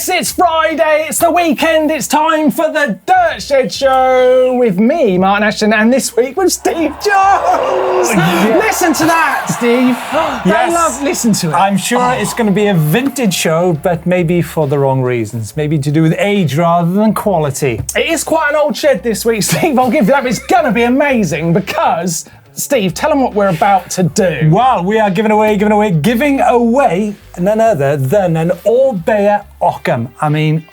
Yes, it's Friday, it's the weekend, it's time for the Dirt Shed Show with me, Martin Ashton, and this week with Steve Jones. Yeah. Listen to that, Steve. Yes. Listen to it. I'm sure it's going to be a vintage show, but maybe for the wrong reasons. Maybe to do with age rather than quality. It is quite an old shed this week, Steve. I'll give you that, but it's going to be amazing because, Steve, tell them what we're about to do. Well, we are giving away none other than an all-Bayer Occam. I mean,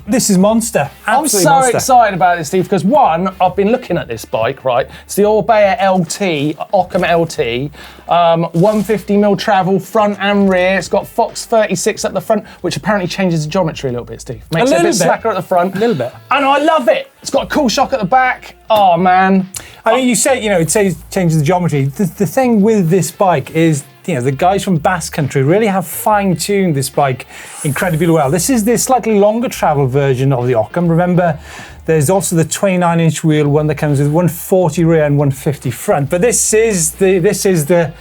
this is monster. I'm so excited about this, Steve, because one, I've been looking at this bike, right? It's the all-Bayer LT, Occam LT, 150mm travel, front and rear. It's got Fox 36 at the front, which apparently changes the geometry a little bit, Steve. Makes it a bit slacker at the front. A little bit. And I love it. It's got a cool shock at the back. Oh, man. I mean, you say, it says changes the geometry. The thing with this bike is, the guys from Basque Country really have fine-tuned this bike incredibly well. This is the slightly longer travel version of the Occam. Remember, there's also the 29-inch wheel one that comes with 140 rear and 150 front. But this is the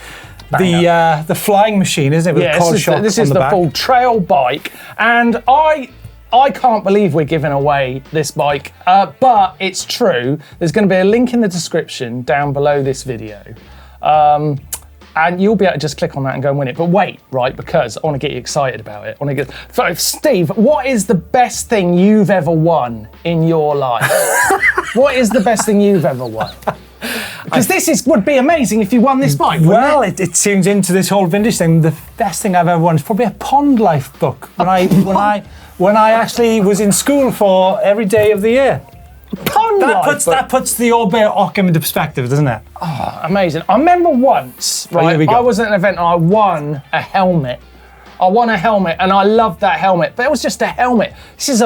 flying machine, isn't it? With the quad shock this is on the back. full trail bike, and I can't believe we're giving away this bike, but it's true. There's going to be a link in the description down below this video. And you'll be able to just click on that and go and win it. But wait, right, because I want to get you excited about it. So, Steve, what is the best thing you've ever won in your life? What is the best thing you've ever won? Because would be amazing if you won this bike. Well, it tunes into this whole vintage thing. The best thing I've ever won is probably a pond life book. When I actually was in school for every day of the year. That puts the all-Bayer Occam into perspective, doesn't it? Oh, amazing. I remember once, right, I was at an event and I won a helmet. And I loved that helmet, but it was just a helmet. This is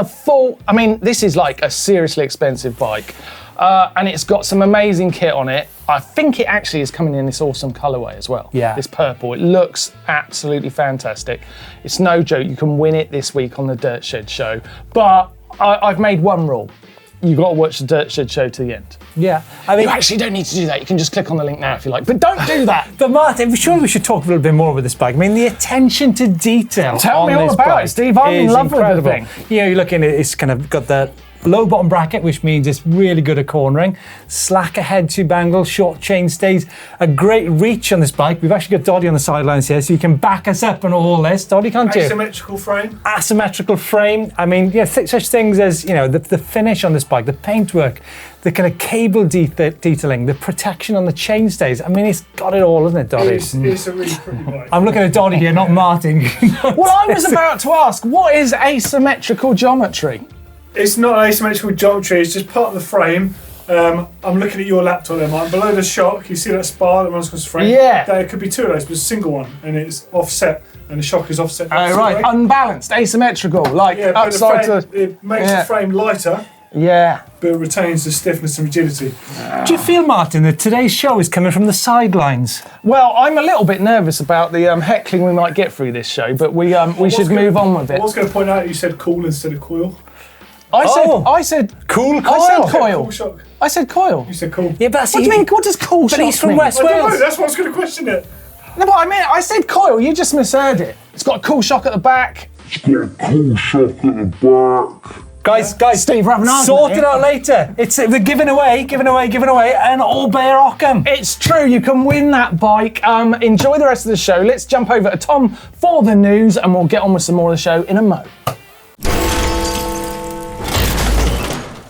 this is like a seriously expensive bike. And it's got some amazing kit on it. I think it actually is coming in this awesome colorway as well. Yeah. This purple. It looks absolutely fantastic. It's no joke. You can win it this week on the Dirt Shed Show. But I've made one rule. You've got to watch the Dirt Shed Show to the end. Yeah. You actually don't need to do that. You can just click on the link now if you like. But don't do that. But Martin, surely we should talk a little bit more about this bike. I mean, the attention to detail. Tell me all about it, Steve. I'm in love with the thing. You're looking at it's kind of got the low bottom bracket, which means it's really good at cornering. Slacker head tube angle, short chain stays. A great reach on this bike. We've actually got Doddy on the sidelines here, so you can back us up on all this. Doddy, can't you? Asymmetrical frame. Asymmetrical frame. I mean, such things as, the finish on this bike, the paintwork, the kind of cable detailing, the protection on the chain stays. I mean, it's got it all, isn't it, Doddy? It's a really pretty bike. I'm looking at Doddy here, not Martin. Well, I was about to ask, what is asymmetrical geometry? It's not asymmetrical geometry, it's just part of the frame. I'm looking at your laptop there, Martin. Below the shock, you see that spar that runs across the frame? Yeah. It could be two of those, but it's a single one, and it's offset, and the shock is offset. Oh, right, unbalanced, asymmetrical, like upside to... It makes the frame lighter, but it retains the stiffness and rigidity. Do you feel, Martin, that today's show is coming from the sidelines? Well, I'm a little bit nervous about the heckling we might get through this show, but we should move on with it. I was going to point out you said cool instead of coil. I said cool coil. I said coil. Cool shock. I said coil. You said cool. Yeah, but what do you mean? What does cool shock mean? But he's from West I don't Wales. know, that's why I was going to question it. No, but I said coil. You just misheard it. It's got a cool shock at the back. Guys, Steve, we're having an sort argument it out later. They're giving away an all-Bayer Occam. It's true, you can win that bike. Enjoy the rest of the show. Let's jump over to Tom for the news and we'll get on with some more of the show in a mo.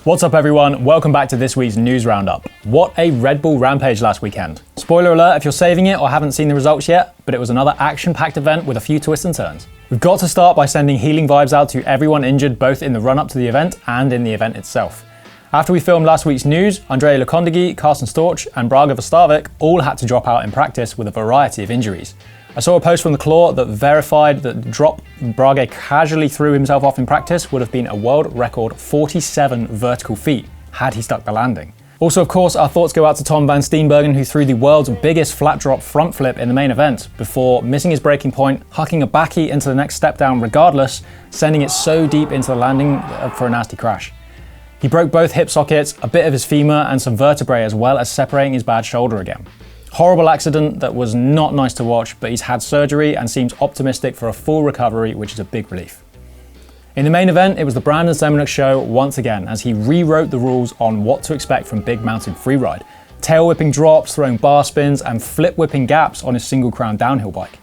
What's up everyone, welcome back to this week's news roundup. What a Red Bull rampage last weekend. Spoiler alert if you're saving it or haven't seen the results yet, but it was another action-packed event with a few twists and turns. We've got to start by sending healing vibes out to everyone injured both in the run-up to the event and in the event itself. After we filmed last week's news, Andrea Lekondigi, Carsten Storch and Braga Verstavik all had to drop out in practice with a variety of injuries. I saw a post from the Claw that verified that the drop Braga casually threw himself off in practice would have been a world record 47 vertical feet had he stuck the landing. Also, of course, our thoughts go out to Tom van Steenbergen, who threw the world's biggest flat drop front flip in the main event before missing his braking point, hucking a backie into the next step down regardless, sending it so deep into the landing for a nasty crash. He broke both hip sockets, a bit of his femur and some vertebrae, as well as separating his bad shoulder again. Horrible accident that was not nice to watch, but he's had surgery and seems optimistic for a full recovery, which is a big relief. In the main event, it was the Brandon Semeniuk show once again as he rewrote the rules on what to expect from big mountain freeride. Tail whipping drops, throwing bar spins, and flip whipping gaps on his single crown downhill bike.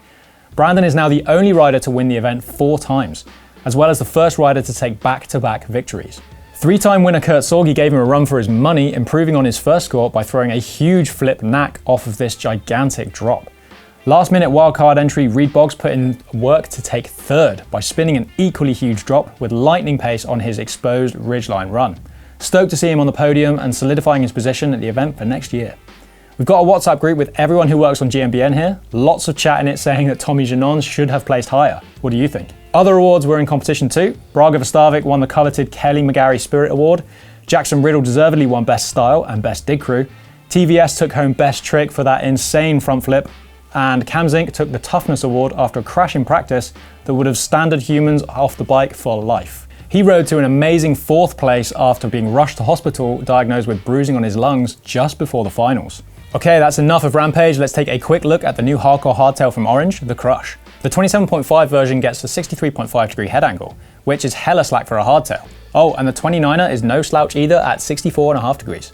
Brandon is now the only rider to win the event 4 times, as well as the first rider to take back-to-back victories. 3-time winner Kurt Sorgi gave him a run for his money, improving on his first score by throwing a huge flip knack off of this gigantic drop. Last-minute wildcard entry Reed Boggs put in work to take 3rd by spinning an equally huge drop with lightning pace on his exposed ridgeline run. Stoked to see him on the podium and solidifying his position at the event for next year. We've got a WhatsApp group with everyone who works on GMBN here. Lots of chat in it saying that Tommy Janon should have placed higher. What do you think? Other awards were in competition too. Braga Vestavik won the coveted Kelly McGarry Spirit Award. Jackson Riddle deservedly won Best Style and Best Dig Crew. TVS took home Best Trick for that insane front flip. And Cam Zink took the Toughness Award after a crash in practice that would have standard humans off the bike for life. He rode to an amazing 4th place after being rushed to hospital, diagnosed with bruising on his lungs just before the finals. Okay, that's enough of Rampage. Let's take a quick look at the new hardcore hardtail from Orange, the Crush. The 27.5 version gets a 63.5 degree head angle, which is hella slack for a hardtail. Oh, and the 29er is no slouch either at 64.5 degrees.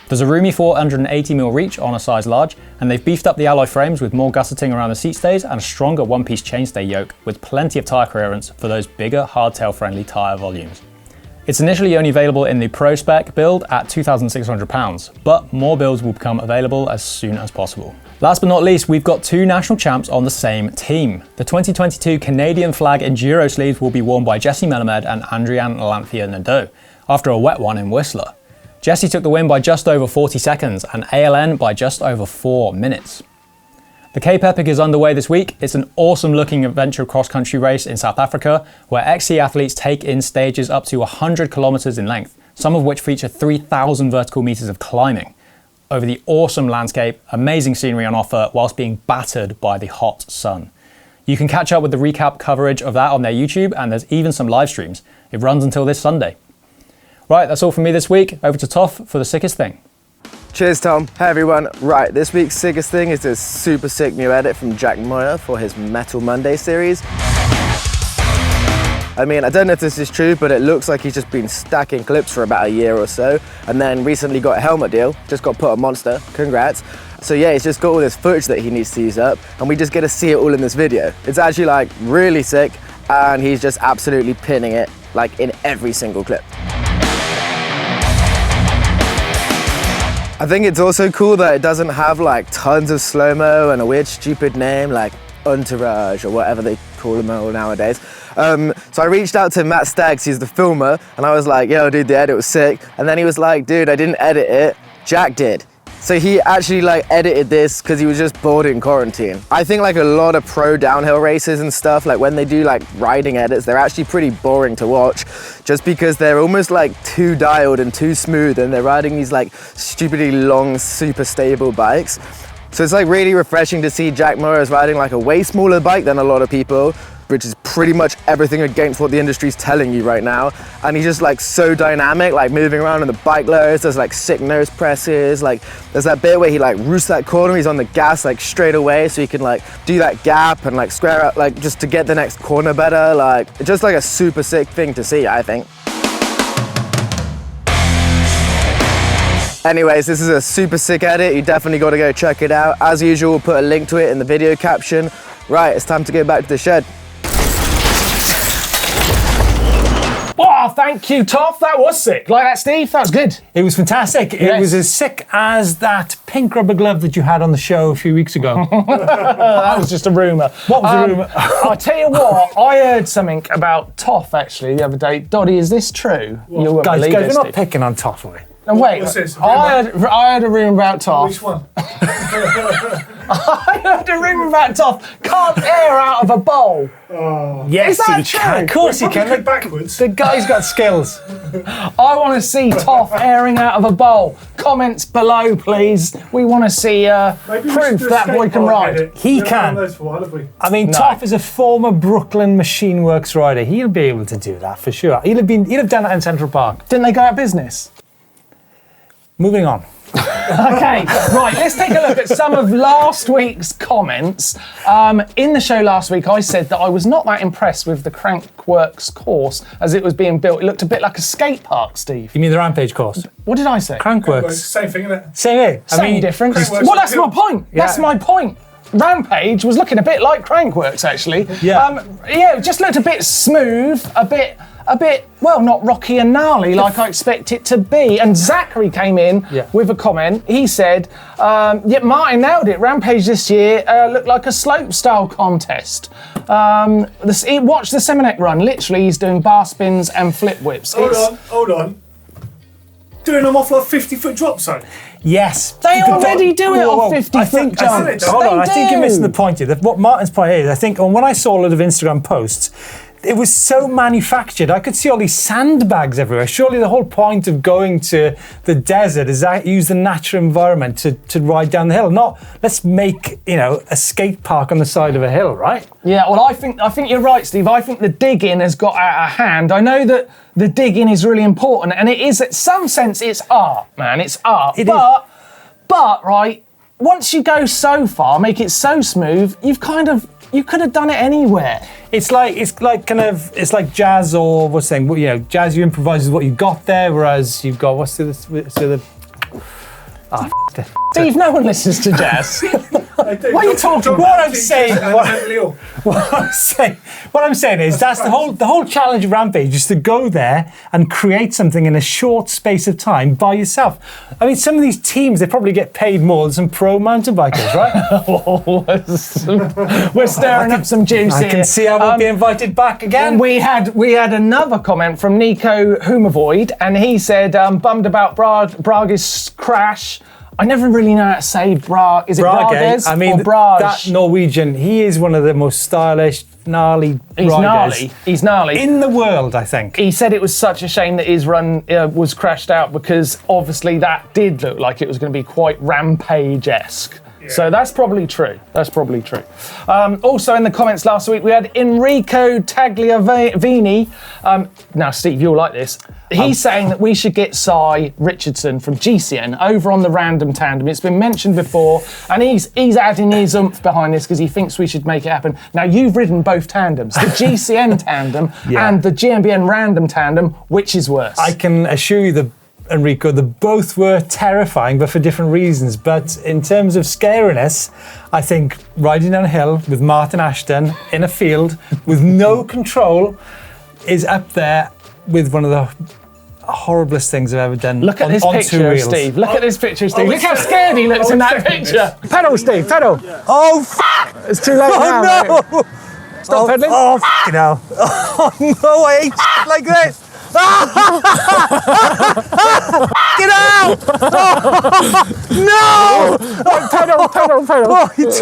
There's a roomy 480mm reach on a size large, and they've beefed up the alloy frames with more gusseting around the seat stays and a stronger one-piece chainstay yoke with plenty of tyre clearance for those bigger hardtail friendly tyre volumes. It's initially only available in the Pro Spec build at £2,600, but more builds will become available as soon as possible. Last but not least, we've got 2 national champs on the same team. The 2022 Canadian flag Enduro sleeves will be worn by Jesse Melamed and Andrian Lanthia Nadeau after a wet one in Whistler. Jesse took the win by just over 40 seconds and ALN by just over 4 minutes. The Cape Epic is underway this week. It's an awesome looking adventure cross-country race in South Africa where XC athletes take in stages up to 100 kilometers in length, some of which feature 3,000 vertical meters of climbing over the awesome landscape, amazing scenery on offer whilst being battered by the hot sun. You can catch up with the recap coverage of that on their YouTube, and there's even some live streams. It runs until this Sunday. Right, that's all from me this week. Over to Toff for the Sickest Thing. Cheers, Tom. Hey, everyone. Right, this week's Sickest Thing is this super sick new edit from Jack Moyer for his Metal Monday series. I mean, I don't know if this is true, but it looks like he's just been stacking clips for about a year or so, and then recently got a helmet deal, just got put on Monster. Congrats. So yeah, he's just got all this footage that he needs to use up, and we just get to see it all in this video. It's actually like really sick, and he's just absolutely pinning it like in every single clip. I think it's also cool that it doesn't have like tons of slow-mo and a weird stupid name like Entourage or whatever they call them all nowadays. So I reached out to Matt Staggs, he's the filmer, and I was like, yo dude, the edit was sick. And then he was like, dude, I didn't edit it, Jack did. So he actually like edited this because he was just bored in quarantine. I think like a lot of pro downhill races and stuff, like when they do like riding edits, they're actually pretty boring to watch just because they're almost like too dialed and too smooth, and they're riding these like stupidly long, super stable bikes. So it's like really refreshing to see Jack Moyer is riding like a way smaller bike than a lot of people, which is pretty much everything against what the industry's telling you right now. And he's just like so dynamic, like moving around on the bike loads. There's like sick nose presses. Like there's that bit where he like roosts that corner, he's on the gas like straight away so he can like do that gap and like square up like just to get the next corner better. Like it's just like a super sick thing to see, I think. Anyways, this is a super sick edit. You definitely got to go check it out. As usual, we'll put a link to it in the video caption. Right, it's time to get back to the shed. Oh, thank you, Toff. That was sick. Like that, Steve? That was good. It was fantastic. Yes. It was as sick as that pink rubber glove that you had on the show a few weeks ago. That was just a rumour. What was the rumour? I'll tell you what, I heard something about Toff actually the other day. Doddy, is this true? You won't Guys, believe we're this, not Steve. picking on Toff, are we? And wait, What's this? I heard a rumour about Toff. Which one? I heard a rumour about Toff can't air out of a bowl. Yes, Is that he true? can. Of course he Probably can. click backwards. The guy's got skills. I want to see Toff airing out of a bowl. Comments below, please. We want to see Maybe we should proof do a that boy can skateboard ride. edit. He We haven't can. done those for a while, have we? I mean, No. Toff is a former Brooklyn Machine Works rider. He'll be able to do that for sure. He'd have done that in Central Park. Didn't they go out of business? Moving on. Okay, right, let's take a look at some of last week's comments. In the show last week, I said that I was not that impressed with the Crankworks course as it was being built. It looked a bit like a skate park, Steve. You mean the Rampage course? What did I say? Crankworks. Same thing, isn't it? Same Same difference. Crankworks Well, that's is my point. That's my point. Rampage was looking a bit like Crankworks, actually. Yeah. It just looked a bit smooth, a bit, well, not rocky and gnarly like I expect it to be. And Zachary came in with a comment. He said, Martin nailed it. Rampage this year looked like a slope-style contest. Watch the Semenek run. Literally, he's doing bar spins and flip whips. Hold on. Doing them off like 50-foot drop zone. Yes. They already do it on 50-foot jumps. Hold on, I think you're missing the point here. What Martin's point is, I think when I saw a lot of Instagram posts, it was so manufactured. I could see all these sandbags everywhere. Surely the whole point of going to the desert is that use the natural environment to ride down the hill. Not let's make a skate park on the side of a hill, right? Yeah, well, I think you're right, Steve. I think the digging has got out of hand. I know that the digging is really important, and it is, in some sense, it's art, man. It's art. But right, once you go so far, make it so smooth, you could have done it anywhere. It's like jazz or what's saying, jazz you improvise with what you got there, whereas you've got Steve, no one listens to jazz. What are you talking about? What I'm saying is that's the whole challenge of Rampage is to go there and create something in a short space of time by yourself. I mean, some of these teams, they probably get paid more than some pro mountain bikers, right? We're stirring up some juice here. I can see I will be invited back again. We had another comment from Nico Humavoid, and he said, bummed about Brage's crash. I never really know how to say Brage. Is it Brages I mean, or Brage? That Norwegian, he is one of the most stylish, gnarly riders. He's gnarly. In the world, I think. He said it was such a shame that his run was crashed out because obviously that did look like it was going to be quite Rampage-esque. Yeah. So that's probably true. Also in the comments last week, we had Enrico Tagliavini. Now, Steve, you'll like this. He's saying that we should get Cy Richardson from GCN over on the random tandem. It's been mentioned before, and he's adding his oomph behind this because he thinks we should make it happen. Now, you've ridden both tandems, the GCN tandem and the GMBN random tandem. Which is worse? I can assure you Enrico, they both were terrifying, but for different reasons. But in terms of scariness, I think riding down a hill with Martin Ashton in a field with no control is up there with one of the horriblest things I've ever done. Look at this picture, Steve. Look at this picture, Steve. Look how scared he looks in that picture. Pedal, Steve, pedal. Oh, it's too late now. No. Mate. Stop pedaling. Oh, f***ing hell. Oh, no, I hate shit like this. Get out! No! Pedal. Oh, it's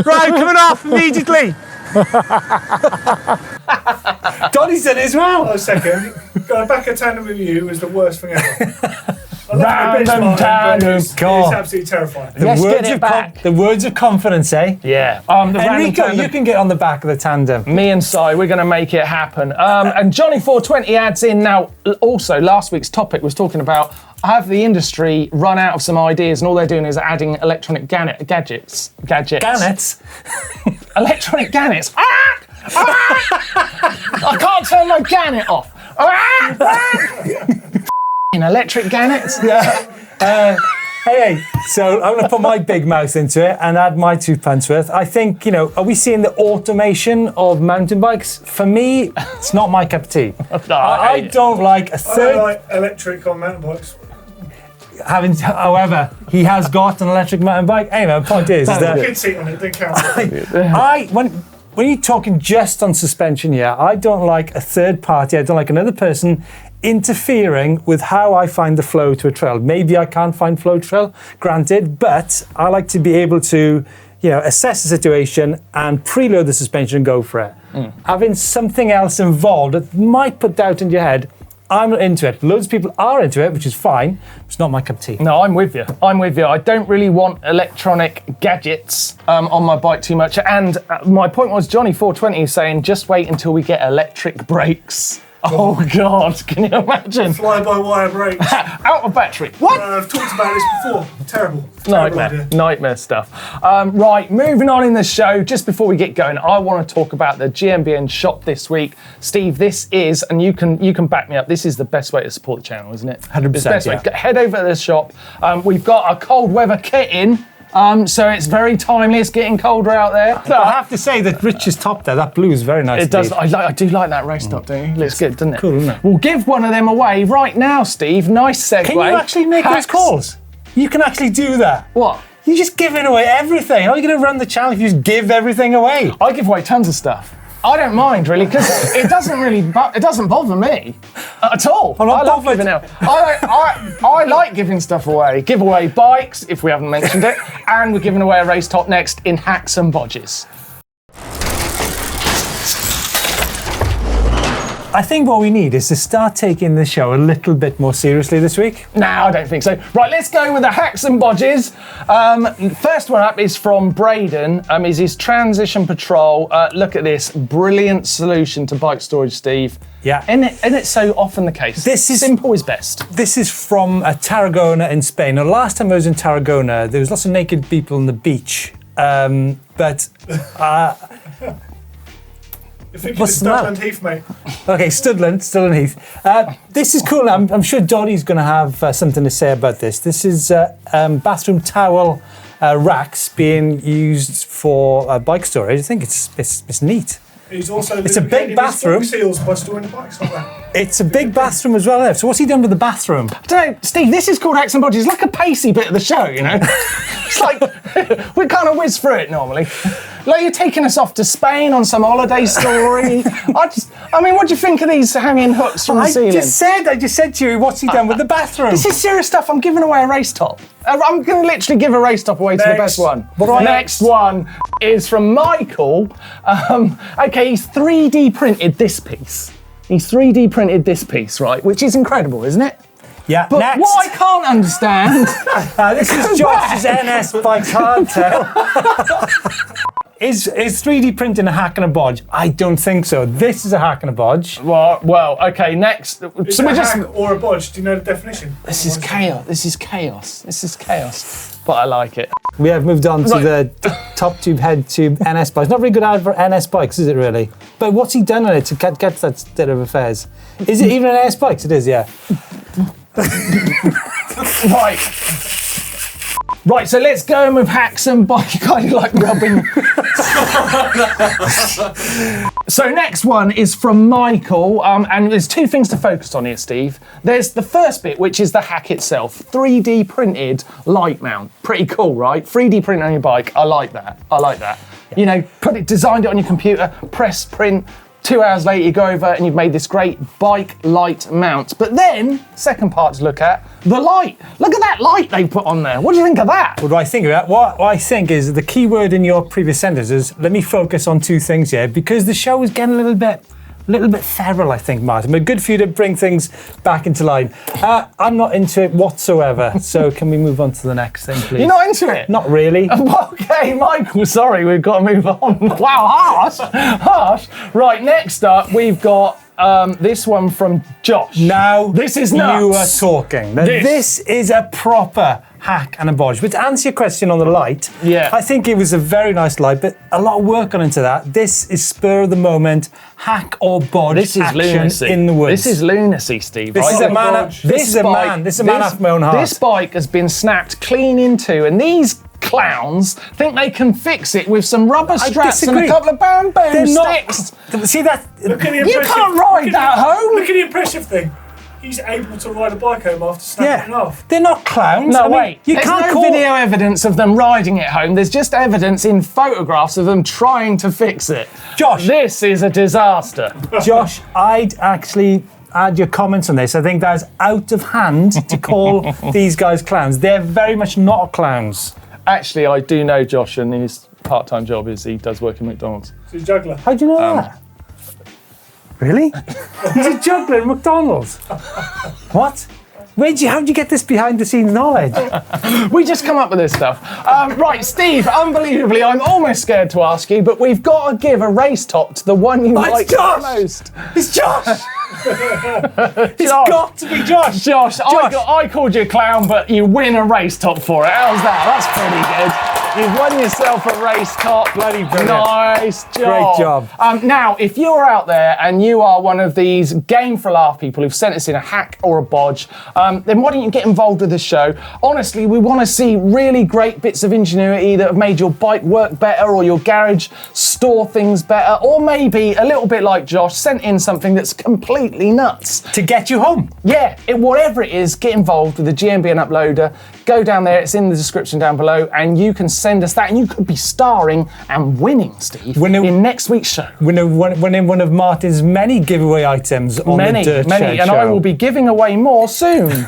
right, coming off immediately. Donnie's done it as well. Oh, a second. Going back a tandem with you was the worst thing ever. Random tandem. It's absolutely terrifying. The words of confidence, eh? Yeah. Enrico, you can get on the back of the tandem. Me and Cy, we're going to make it happen. And Johnny420 adds in now, also, last week's topic was talking about have the industry run out of some ideas and all they're doing is adding electronic gadgets. Gannets? Electronic gannets. I can't turn my gannet off. Electric gannets? Yeah. Hey, so I'm going to put my big mouth into it and add my 2 pence worth. I think, are we seeing the automation of mountain bikes? For me, it's not my cup of tea. No, I don't like a third... I don't like electric on mountain bikes. However, he has got an electric mountain bike. Anyway, the point is that... Good seat on it, didn't count. When you're talking just on suspension here, I don't like a third party. I don't like another person interfering with how I find the flow to a trail. Maybe I can't find flow trail, granted, but I like to be able to, assess the situation and preload the suspension and go for it. Having something else involved that might put doubt in your head, I'm not into it. Loads of people are into it, which is fine. It's not my cup of tea. No, I'm with you. I don't really want electronic gadgets on my bike too much. And my point was Johnny420 is saying just wait until we get electric brakes. Oh God, can you imagine? Fly-by-wire brakes. Out of battery. What? I've talked about this before. Terrible. Nightmare stuff. Right, moving on in the show. Just before we get going, I want to talk about the GMBN shop this week. Steve, this is, and you can back me up. This is the best way to support the channel, isn't it? 100%. It's the best yeah. way. Head over to the shop. We've got a cold weather kit in. So it's very timely. It's getting colder out there. I have to say that Rich's top there, that blue is very nice. It does. I do like that race top, don't you? Looks good, doesn't it? Cool, isn't it? We'll give one of them away right now, Steve. Nice segue. Can you actually make those calls? You can actually do that. What? You're just giving away everything. How are you going to run the channel if you just give everything away? I give away tons of stuff. I don't mind really because it doesn't bother me at all. I'm not I love bothered. giving out. I like giving stuff away. Give away bikes if we haven't mentioned it, and we're giving away a race top next in Hacks and Bodges. I think what we need is to start taking the show a little bit more seriously this week. No, I don't think so. Right, let's go with the Hacks and Bodges. First one up is from Braden. Is his Transition Patrol. Look at this brilliant solution to bike storage, Steve. Yeah. And it's so often the case. This is simple is best. This is from Tarragona in Spain. Now, last time I was in Tarragona, there was lots of naked people on the beach. I think What's it's the matter? Studland Heath, mate. Okay, Studland Heath. This is cool. I'm sure Donny's going to have something to say about this. This is bathroom towel racks being used for bike storage. I think it's neat. He's also It's a big bathroom. Seals by storing the bikes like that. It's a big bathroom as well. So what's he done with the bathroom? I don't know, Steve, this is called Hacks and Bodges. It's like a pacey bit of the show, you know? It's like, we kind of whiz through it normally. Like you're taking us off to Spain on some holiday story. I mean, what do you think of these hanging hooks from the ceiling? I just said to you, what's he done with the bathroom? This is serious stuff. I'm giving away a race top. I'm going to literally give a race top away to the best one. Next one is from Michael. Okay, he's 3D printed this piece. He's 3D printed this piece, right? Which is incredible, isn't it? Yeah, But next. what I can't understand... This is Josh's NS by Cartel. Is 3D printing a hack and a bodge? I don't think so. This is a hack and a bodge. Well, okay, next. Is it a hack or a bodge? Do you know the definition? This is chaos. This is chaos. This is chaos. But I like it. We have moved on to the top tube, head tube NS bikes. Not very good ad for NS bikes, is it really? But what's he done on it to get that state of affairs? Is it even an NS bikes? It is, yeah. Right, so let's go in with hacks and bike. Kind of like rubbing. So next one is from Michael, and there's two things to focus on here, Steve. There's the first bit, which is the hack itself. 3D printed light mount. Pretty cool, right? 3D print on your bike. I like that. Yeah. You know, designed it on your computer, press print. 2 hours later, you go over and you've made this great bike light mount. But then, second part to look at, the light. Look at that light they put on there. What do you think of that? What do I think of that? What I think is the key word in your previous sentence is, let me focus on two things here, because the show is getting a little bit feral, I think, Martin. But good for you to bring things back into line. I'm not into it whatsoever, so can we move on to the next thing, please? You're not into it? Not really. Okay, Michael, sorry, we've got to move on. Wow, harsh. Right, next up, we've got this one from Josh. Now, this is nuts. You are talking. Now, this is a proper hack and a bodge. But to answer your question on the light, yeah. I think it was a very nice light, but a lot of work gone into that. This is spur of the moment, hack or bodge This is action lunacy. in the woods. This is lunacy, Steve. This right? is a man. This is a man after my own heart. This bike has been snapped clean into, and these clowns think they can fix it with some rubber straps and a couple of bamboo sticks. See that? Look at the You can't ride that home. Look at the impressive thing. He's able to ride a bike home after snapping it off. They're not clowns. No, I mean, wait. You There's can't no video evidence of them riding it home. There's just evidence in photographs of them trying to fix it. Josh. This is a disaster. Josh, I'd actually add your comments on this. I think that's out of hand to call these guys clowns. They're very much not clowns. Actually, I do know Josh, and his part-time job is he does work in McDonald's. He's a juggler. How do you know that? Really? He's a juggler at McDonald's. What? How did you get this behind-the-scenes knowledge? We just come up with this stuff. Right, Steve, unbelievably, I'm almost scared to ask you, but we've got to give a race top to the one you like the most. It's Josh! It's got to be Josh. Josh, I called you a clown, but you win a race top for it. How's that? That's pretty good. You've won yourself a race top. Bloody brilliant. Nice job. Great job. Now, if you're out there and you are one of these Game for a Laugh people who've sent us in a hack or a bodge, then why don't you get involved with the show? Honestly, we want to see really great bits of ingenuity that have made your bike work better or your garage store things better, or maybe a little bit like Josh, sent in something that's completely nuts. To get you home. Yeah, whatever it is, get involved with the GMBN uploader. Go down there, it's in the description down below, and you can send us that, and you could be starring and winning, Steve, in next week's show. Winning one of Martin's many giveaway items on the Dirt Shed and show. I will be giving away more soon.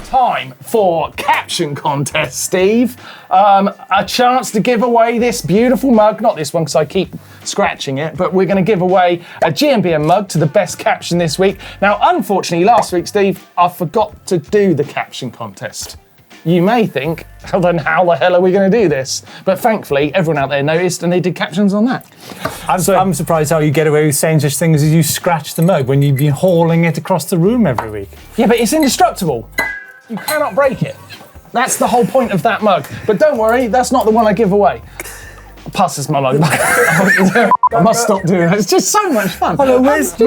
Time for caption contest, Steve. A chance to give away this beautiful mug, not this one because I keep scratching it, but we're going to give away a GMBN mug to the best caption this week. Now, unfortunately, last week, Steve, I forgot to do the caption contest. You may think, well, then how the hell are we going to do this? But thankfully, everyone out there noticed and they did captions on that. I'm surprised how you get away with saying such things as you scratch the mug when you've been hauling it across the room every week. Yeah, but it's indestructible. You cannot break it. That's the whole point of that mug. But don't worry, that's not the one I give away. Pass this my mug back. I must stop doing that. It's just so much fun. Where's the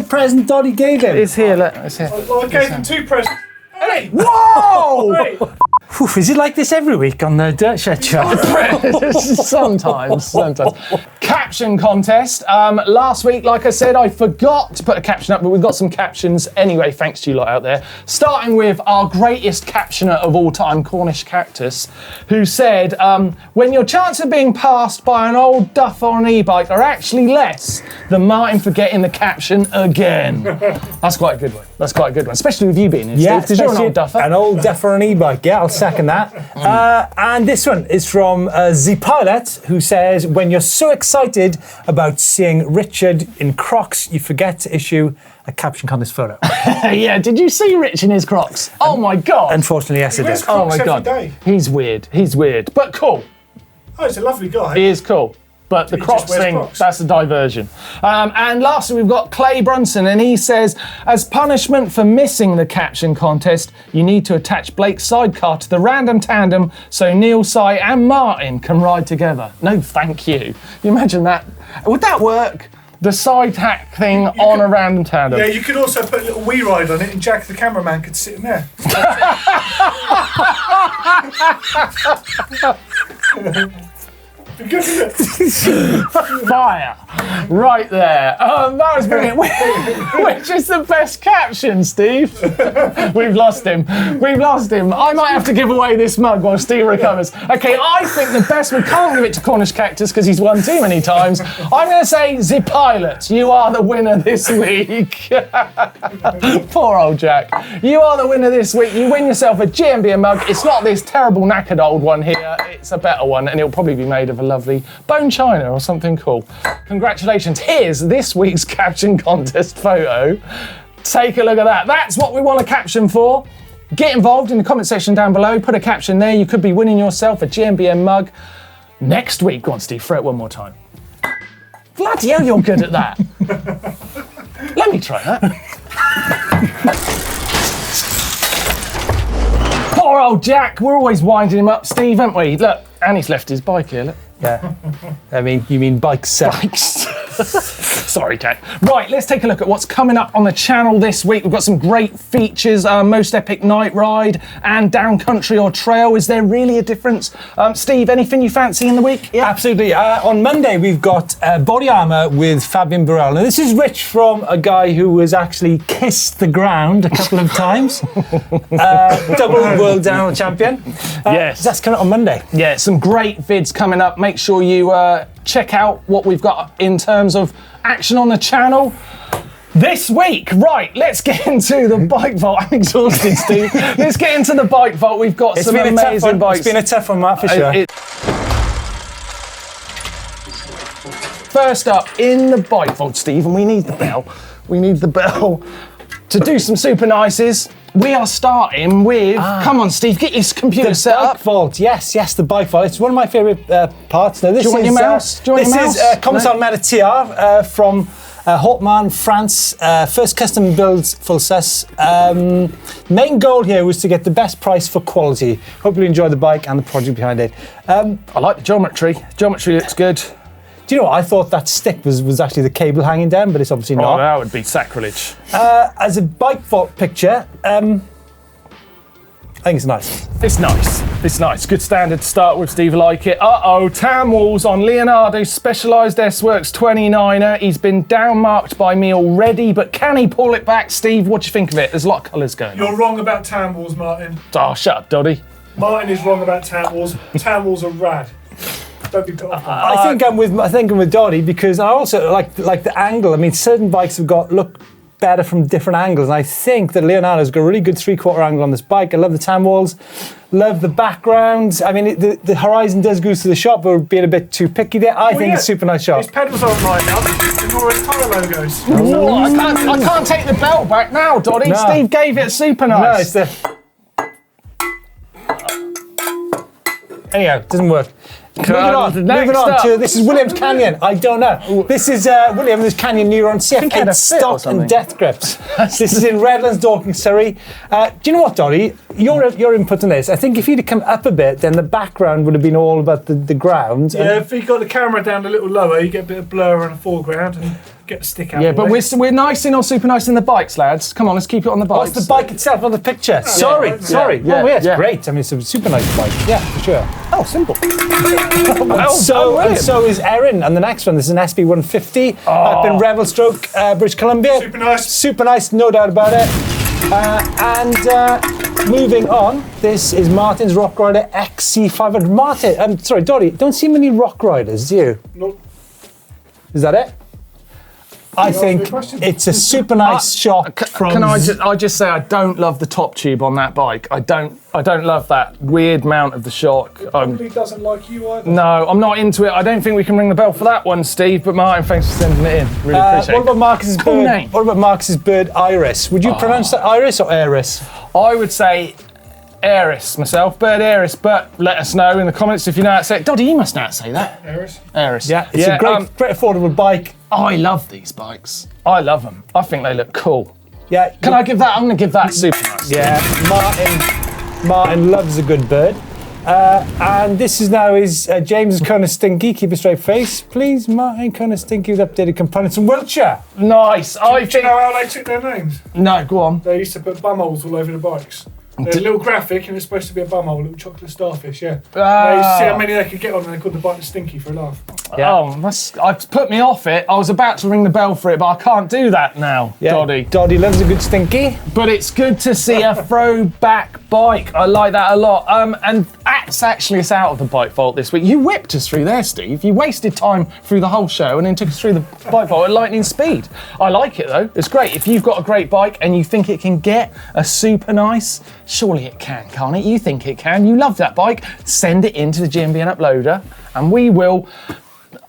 present Dottie gave him? It's here, look. It's here. I gave him 2 presents. Hey! Whoa! Hey. Is it like this every week on the Dirt Shed show? Sometimes. Caption contest. Last week, like I said, I forgot to put a caption up, but we've got some captions anyway, thanks to you lot out there. Starting with our greatest captioner of all time, Cornish Cactus, who said, when your chance of being passed by an old duffer on an e-bike are actually less than Martin forgetting the caption again. That's quite a good one. Especially with you being here, Steve, because you're an old duffer. An old duffer on an e-bike, yeah, I'll second that. And this one is from The Pilot, who says, when you're so excited about seeing Richard in Crocs, you forget to issue a caption contest photo. Yeah, did you see Rich in his Crocs? Oh my God. Unfortunately, yes, it did. Oh my God. He's weird, but cool. Oh, he's a lovely guy. He is cool. But the Crocs thing, that's a diversion. And lastly, we've got Clay Brunson, and he says, as punishment for missing the caption contest, you need to attach Blake's sidecar to the random tandem so Neil, Si and Martin can ride together. No, thank you. You imagine that? Would that work? The side hack thing on a random tandem. Yeah, you could also put a little wee ride on it and Jack the cameraman could sit in there. Fire. Right there. That was brilliant. Which is the best caption, Steve? We've lost him. I might have to give away this mug while Steve recovers. Okay, I think the best, we can't give it to Cornish Cactus because he's won too many times. I'm going to say The Pilot, you are the winner this week. Poor old Jack. You are the winner this week. You win yourself a GMBN mug. It's not this terrible knackered old one here. It's a better one, and it'll probably be made of a lovely bone china or something cool. Congratulations. Here's this week's caption contest photo. Take a look at that. That's what we want a caption for. Get involved in the comment section down below. Put a caption there. You could be winning yourself a GMBN mug next week. Go on, Steve, throw it one more time. Bloody hell, you're good at that. Let me try that. Poor old Jack. We're always winding him up, Steve, haven't we? Look, and he's left his bike here, look. Yeah. I mean, you mean bikes. Bikes. Sorry, Jack. Right, let's take a look at what's coming up on the channel this week. We've got some great features, most epic night ride and down country or trail. Is there really a difference? Steve, anything you fancy in the week? Yeah, absolutely. On Monday, we've got body armour with Fabian Burrell. Now, this is Rich from a guy who has actually kissed the ground a couple of times. Double world downhill champion. Yes. That's coming up on Monday. Yeah, some great vids coming up. Make sure you check out what we've got in terms of action on the channel this week. Right, let's get into the bike vault. I'm exhausted, Steve. Let's get into the bike vault. We've got some amazing bikes. It's been a tough one, Matt, for sure. First up in the bike vault, Steve, and we need the bell. to do some super nices. We are starting with, come on Steve, get your computer set bike up. vault, yes, the bike vault. It's one of my favourite parts. Now, this Do you want your mouse? This is Commissar Meditiar from Hautman, France. First custom build full sus. Main goal here was to get the best price for quality. Hope you enjoy the bike and the project behind it. I like the geometry. Geometry looks good. Do you know what? I thought that stick was actually the cable hanging down, but it's obviously not. Oh, that would be sacrilege. As a bike vault picture, I think it's nice. It's nice. It's nice. Good standard to start with, Steve. I like it. Tam walls on Leonardo Specialized S-Works 29er. He's been downmarked by me already, but can he pull it back, Steve? What do you think of it? There's a lot of colours going on. You're wrong about tan walls, Martin. Oh, shut up, Doddy. Martin is wrong about tan walls. Tan walls are rad. Don't be put off. I think I'm with Doddy because I also like the angle. I mean, certain bikes look better from different angles. And I think that Leonardo's got a really good 3/4 angle on this bike. I love the tan walls, love the background. I mean, the horizon does go to the shop, but we're being a bit too picky there. I think it's a super nice shot. His pedals aren't lined up. Ignore his tyre logos. Oh, I can't take the belt back now, Doddy. No. Steve gave it super No, nice. it's the... Anyhow, it doesn't work. Moving on to this is Williams Canyon. I don't know. This is Williams Canyon Neuron CF8 stock and death grips. This is in Redlands, Dorking, Surrey. Do you know what, Doddy? Your input on this. I think if you'd have come up a bit, then the background would have been all about the ground. Yeah, if you got the camera down a little lower, you get a bit of blur on the foreground and get the stick out. Yeah, but we're nice or super nice in the bikes, lads. Come on, let's keep it on the bikes. What's the bike itself, not the picture? Sorry. Yeah, It's yeah. great. I mean, it's a super nice bike. Yeah, for sure. Oh, simple. And so is Erin. And the next one, this is an SB150 up in Revelstoke, British Columbia. Super nice. Super nice, no doubt about it. Moving on, this is Martin's Rock Rider XC500. Martin, sorry, Doddy, don't see many Rock Riders, do you? Nope. Is that it? I think it's a super nice shot from... Can I just say I don't love the top tube on that bike. I don't love that weird mount of the shock. Probably doesn't like you either. No, I'm not into it. I don't think we can ring the bell for that one, Steve. But Martin, thanks for sending it in. Really appreciate it. What about Marcus's Cool bird? name. What about Marcus's bird, Iris? Would you pronounce that Iris or Iris? I would say Eris myself, bird Eris, but let us know in the comments if you know how to say it. Doddy, you must know how to say that. Eris. Yeah, it's a great affordable bike. I love these bikes. I love them. I think they look cool. Yeah. Can I give that? I'm going to give that super nice. Yeah, Martin loves a good bird. And this is now James is kind of stinky. Keep a straight face, please. Martin kind of stinky with updated components from Wiltshire. Nice. Do you know how they took their names? No, go on. They used to put bumholes all over the bikes. There's a little graphic and it's supposed to be a bumhole, a little chocolate starfish, yeah. They used to see how many they could get on and they called the bike Stinky for a laugh. Yeah. Oh, I've put me off it. I was about to ring the bell for it, but I can't do that now, Doddy. Doddy loves a good stinky. But it's good to see a throwback bike. I like that a lot. And it's out of the bike vault this week. You whipped us through there, Steve. You wasted time through the whole show and then took us through the bike vault at lightning speed. I like it though. It's great. If you've got a great bike and you think it can get a super nice, surely it can, can't it? You think it can. You love that bike. Send it into the GMBN uploader and we will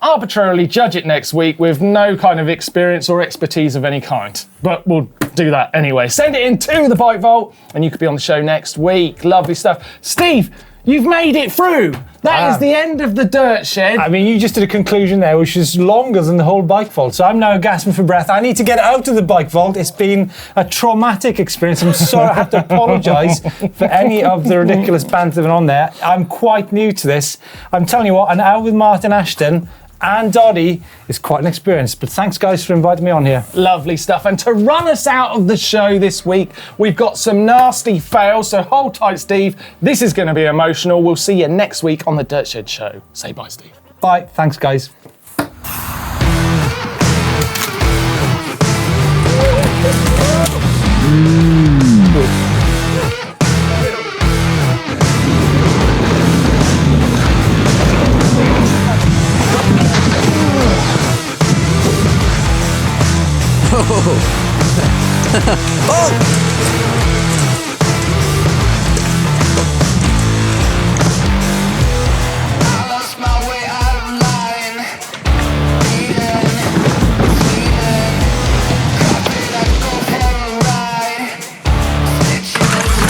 arbitrarily judge it next week with no kind of experience or expertise of any kind. But we'll do that anyway. Send it into the bike vault and you could be on the show next week. Lovely stuff. Steve, you've made it through. That is the end of the dirt shed. I mean, you just did a conclusion there, which is longer than the whole bike vault. So I'm now gasping for breath. I need to get out of the bike vault. It's been a traumatic experience. I'm sorry, I have to apologise for any of the ridiculous banter that went on there. I'm quite new to this. I'm telling you what, an hour with Martin Ashton and Doddy is quite an experience. But thanks, guys, for inviting me on here. Lovely stuff. And to run us out of the show this week, we've got some nasty fails. So hold tight, Steve. This is going to be emotional. We'll see you next week on the Dirt Shed Show. Say bye, Steve. Bye. Thanks, guys.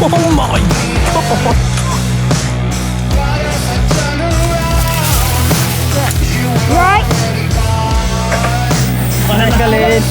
Oh my god! Right. Khalid.